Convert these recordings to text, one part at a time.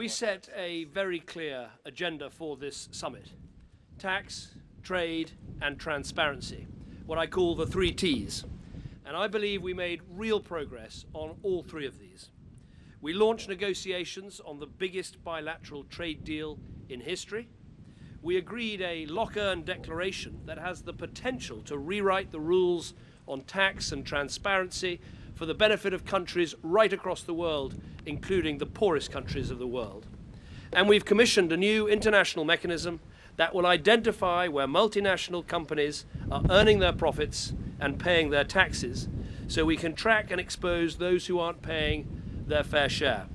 We set a very clear agenda for this summit: tax, trade and transparency, what I call the 3 T's. And I believe we made real progress on all 3 of these. We launched negotiations on the biggest bilateral trade deal in history. We agreed a Lock-Earn declaration that has the potential to rewrite the rules on tax and transparency for the benefit of countries right across the world, including the poorest countries of the world. And we've commissioned a new international mechanism that will identify where multinational companies are earning their profits and paying their taxes, so we can track and expose those who aren't paying their fair share.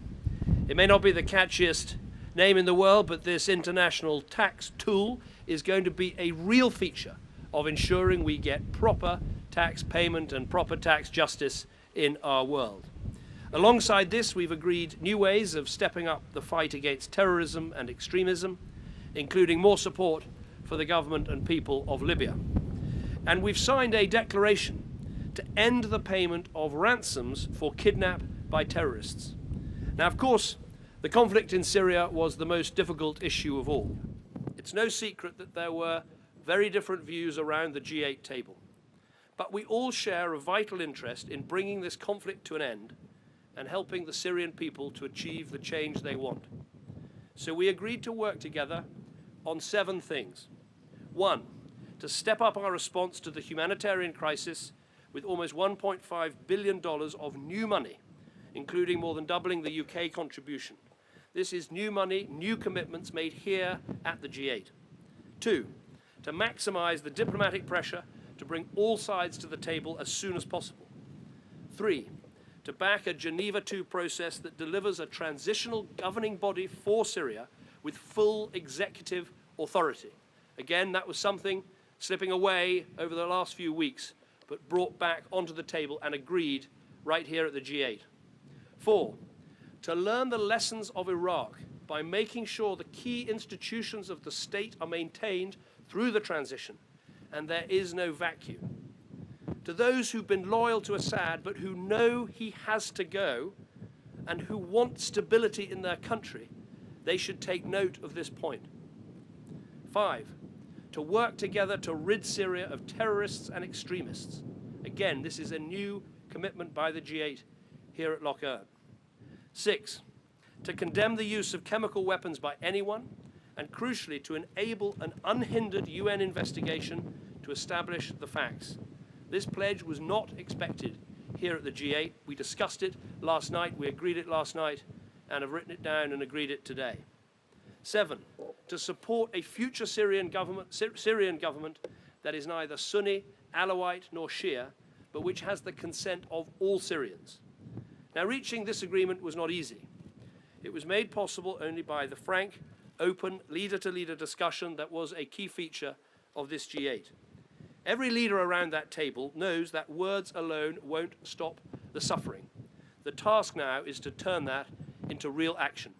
It may not be the catchiest name in the world, but this international tax tool is going to be a real feature of ensuring we get proper tax payment and proper tax justice in our world. Alongside this, we've agreed new ways of stepping up the fight against terrorism and extremism, including more support for the government and people of Libya. And we've signed a declaration to end the payment of ransoms for kidnap by terrorists. Now, of course, the conflict in Syria was the most difficult issue of all. It's no secret that there were very different views around the G8 table. But we all share a vital interest in bringing this conflict to an end and helping the Syrian people to achieve the change they want. So we agreed to work together on 7 things. 1, to step up our response to the humanitarian crisis with almost $1.5 billion of new money, including more than doubling the UK contribution. This is new money, new commitments made here at the G8. 2, to maximize the diplomatic pressure to bring all sides to the table as soon as possible. 3, to back a Geneva II process that delivers a transitional governing body for Syria with full executive authority. Again, that was something slipping away over the last few weeks, but brought back onto the table and agreed right here at the G8. 4, to learn the lessons of Iraq by making sure the key institutions of the state are maintained through the transition, and there is no vacuum. To those who've been loyal to Assad but who know he has to go and who want stability in their country, they should take note of this point. 5, to work together to rid Syria of terrorists and extremists. Again, this is a new commitment by the G8 here at Lock-Earn. 6, to condemn the use of chemical weapons by anyone, and crucially to enable an unhindered UN investigation to establish the facts. This pledge was not expected here at the G8. We discussed it last night, we agreed it last night, and have written it down and agreed it today. 7, to support a future Syrian government that is neither Sunni, Alawite nor Shia, but which has the consent of all Syrians. Now, reaching this agreement was not easy. It was made possible only by the frank, open, leader-to-leader discussion that was a key feature of this G8. Every leader around that table knows that words alone won't stop the suffering. The task now is to turn that into real action.